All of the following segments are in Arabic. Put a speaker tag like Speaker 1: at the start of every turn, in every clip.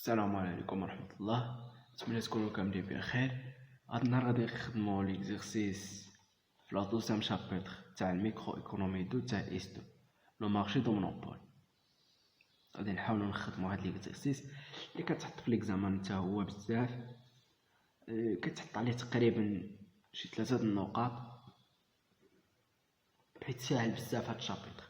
Speaker 1: السلام عليكم ورحمة الله. نتمنى تكونوا كاملين بخير. هاد النهار غادي نخدمو ليكزيرسيس في لا دوزيام شابيتر تاع الميكرو ايكونومي دو تاع اس2 لو مارشي دو مونوبول. غادي نحاولوا نخدموا هاد ليكزيرسيس اللي كتحط في ليكزامان حتى هو بزاف، كتحط عليه تقريبا شي 3 النقاط بحيث ساهل بزاف هاد الشابيتر.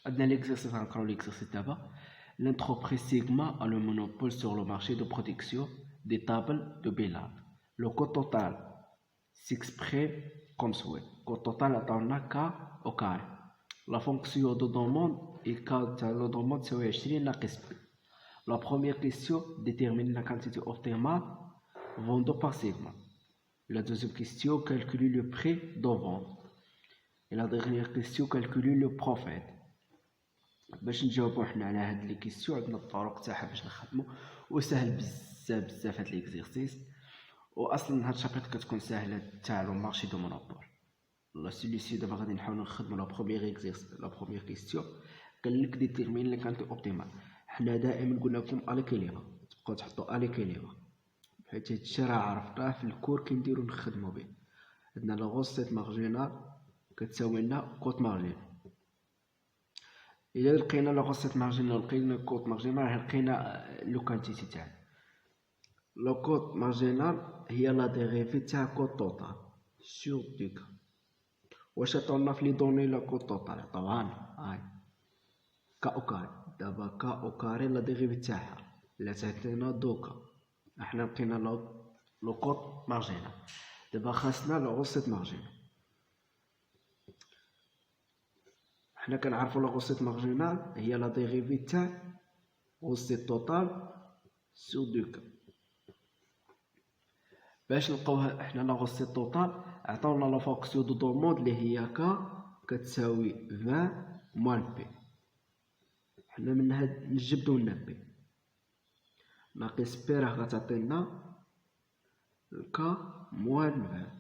Speaker 1: عندنا ليكزيرسيس غنقراو ليكزيرسيس دابا. L'entreprise Sigma a le monopole sur le marché de production des tables de bilan. Le coût total s'exprime comme suit. Coût total عطاونا K au carré. La fonction de demande est K تاع la demande تساوي 20 ناقص B. La première question détermine la quantité optimale vendue par Sigma. La deuxième question calcule le prix de vente. Et la dernière question calcule le profit. باش نجاوبو حنا على هاد لي كيسيون عندنا الطرق تاعها باش نخدمو وسهل بزاف هاد ليكزيرسيس. واصلا هاد الشابيتر كتكون ساهله تاع لو مارشي دو مونوبول. لا سوليسيون دابا غادي نحاولو نخدمو لا بروميير اكزيرسيس لا بروميير كيسيون قالك ديتيرمين لي كانتي اوبتيمال. حنا دائما قلنا لكم اليكيليبر تبقاو تحطوا اليكيليبر حيت هادشي راه عرفناه في الكور كنديرو نخدمو به. عندنا لا غوسيت مارجينال كتساوي لنا كوت مارجينال. إلا لقينا لا غوسيت مارجينال لقينا كوت مارجينال لقينا لو كانتيتي تاعنا. لو كوت مارجينال هي لا ديريفي تاع كوت توتال سور ديك. واش عطاونا في لي دوني لا كوت توتال؟ عطاوهالنا هاي كا او كاري. دابا كا او كاري لا ديريفي تاعها لا تعطينا دوكا احنا لقينا لو كوت مارجينال. دابا خاصنا لا غوسيت مارجينال. حنا كنعرفو لا غوسيت مارجينال هي لا ديريفي تاع غوسيت توتال سور دوكا. باش نلقاوها حنا لا غوسيت توتال عطاونا لا فونكسيون دو دوموند اللي هي كا كتساوي 20 موان بي. حنا من هاد نجبدو لنا بي ناقص بي راه غتعطينا كا موان 20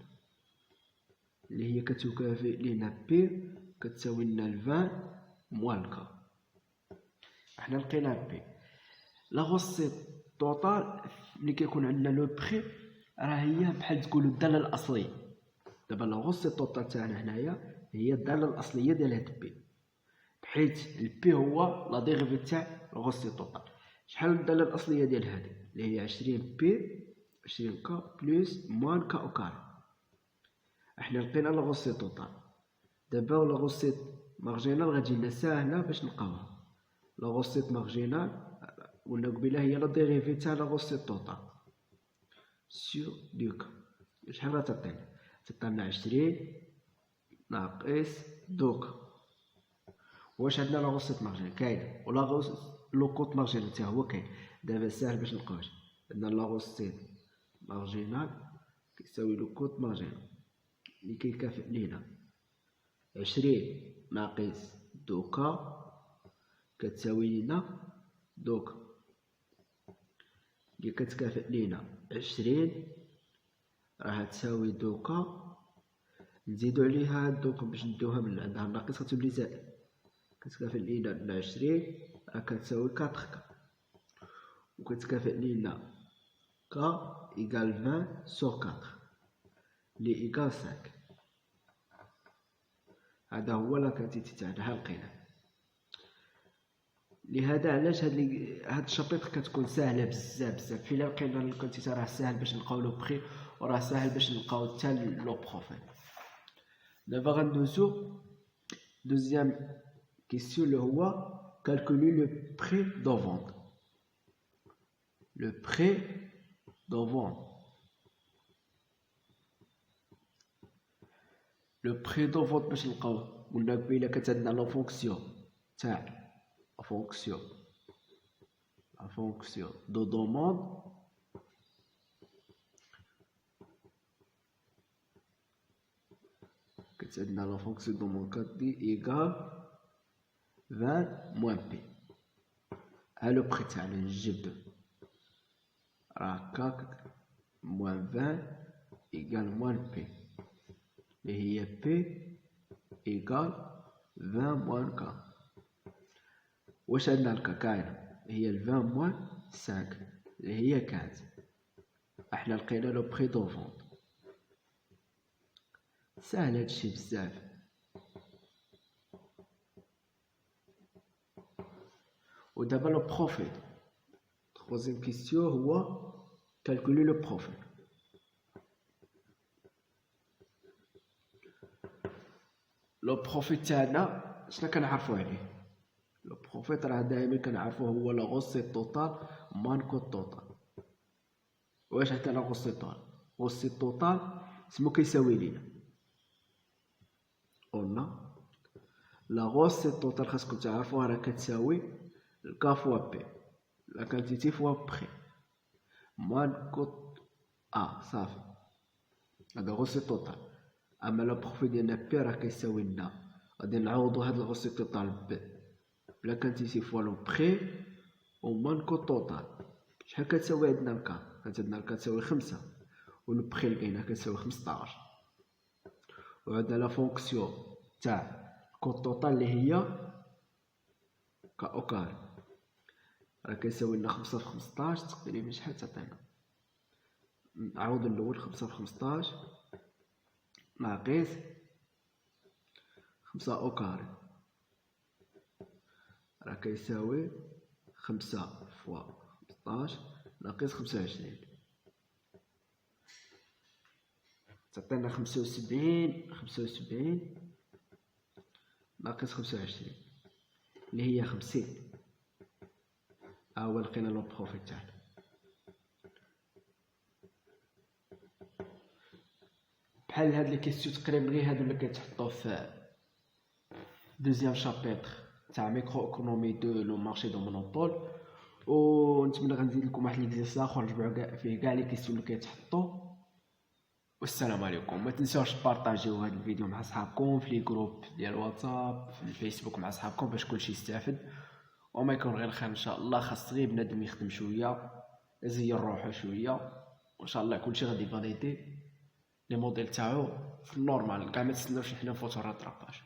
Speaker 1: اللي هي كتكافئ لينا بي كتساوي لنا 20 موان كا. حنا لقينا بي. لا غوسيت توتال ملي كيكون عندنا لو بري راه هي بحال تقولوا الداله الاصليه. دابا لا غوسيت توتال تاعنا هنايا هي الداله الاصليه ديال هاد بي بحيث البي هو لا ديريفي تاع لا غوسيت توتال. شحال الداله الاصليه ديال هادي اللي هي 20 بي 20 كا بلس موان كا او كاري. احنا لقينا لا غوسيت توتال. دابا لا غوسيت مارجينال غتجي لنا ساهله باش نلقاوها. لا غوسيت مارجينال قلنا قبيله هي لا ديريفي تاع لا غوسيت توتال سور دوكا. شحال غتعطينا؟ تعطينا 20 ناقص دوكا. واش عندنا لا غوسيت مارجينال كاينه ولا غوسيت لو كوت مارجينال حتى هو كاين. دابا ساهل باش نلقاوش. عندنا لا غوسيت مارجينال كيساوي لو كوت مارجينال اللي كيكافئ لينا 20 ناقص دوكا كتساوي لينا دوكا اللي كتكافئ لينا 20 راه تساوي دوكا نزيدو عليها دوكا باش ندوها من عندها ناقص كتولي زائد كتكافئ لينا 20 راه كتساوي 4 كا وكتكافئ لينا كا إيكال 20 سور 4 لي إيكال 5. هذا هو لا كانتيتي تاعنا لقينا. لهذا علاش هاد الشابيتر كتكون ساهله بزاف. فيلا لقينا الكانتيتي راه ساهل باش نلقاو لو بري وراه ساهل باش نلقاو حتى لو بروفيت. دابا غندوزو دوزيام كيسيون اللي هو كالكولي لو بري دو فونت. لو بري دو فونت لو بري دو فونت باش نلقاوه قلنا قبيله كانت عندنا لا فونكسيون تاع la fonction de demande كتعدنا la fonction de demande كتدي إيكال 20 موان بي. ها لو بري تاعنا نجبدو راه كا موان 20 إيكال موان بي اللي هي بي إيكال 20 موان كا. واش عندنا الكا كاينه هي 20 موان 5 اللي هي 15. احنا لقينا لو بري دو فونت. ساهل هادشي بزاف. ودابا لو بروفيت. troisième question هو calculer le profit. لو بروفيت تاعنا شنو كنعرفوا عليه؟ لو بروفيت راه دائما كنعرفوه هو لا غوسيت توتال مان كوت توتال. واش حتى لا غوسيت توتال؟ غوسيت توتال سمو كيساوي لينا قلنا لا غوسيت توتال خاصكم تعرفوها راه كتساوي الكا فوا بي لا كانتيتي فوا بخي مان كوت صافي. هذا غوسيت توتال. اما لا بروفيت ديالنا بي راه كيساوي لنا غادي نعوضو هاد الغوسيت توتال بلا كانتيتي فوا لو بخي و مان كوت توتال. شحال كتساوي عندنا الكا؟ عندنا الكا تساوي 5 و لو بخي لقينا كتساوي 15. وعندنا لا فونكسيون تاع كوت توتال اللي هي كا او كاري راه كيساوي لنا 5 في 15 تقريبا شحال تعطينا؟ نعوض الاول 5 في 15 ناقص 5 او كاري راه كيساوي 5 فوا 15 ناقص 25 تعطينا 75 ناقص 25 اللي هي 50. هو لقينا لو بروفيت تاعنا. بحال هاد لي كيسيون تقريبا غير هادو اللي كيتحطوا في دوزيام شابيتر تاع ميكرو ايكونومي دو لو مارشي دو مونوبول. ونتمنى غنزيد لكم واحد ليكزيرسيس اخر نجمعوا فيه كاع لي كيسيون اللي كيتحطوا. والسلام عليكم. ما تنساوش بارطاجيو هذا الفيديو مع صحابكم في لي جروب ديال واتساب في الفيسبوك مع صحابكم باش كلشي يستافد وما يكون غير خير ان شاء الله. خاص غير بنادم يخدم شويه يزير روحو شويه وان شاء الله كلشي غادي فاليدي لي موديل تاعو في النورمال. كاع ما تسناوش حنا نفوتو الراتراباج.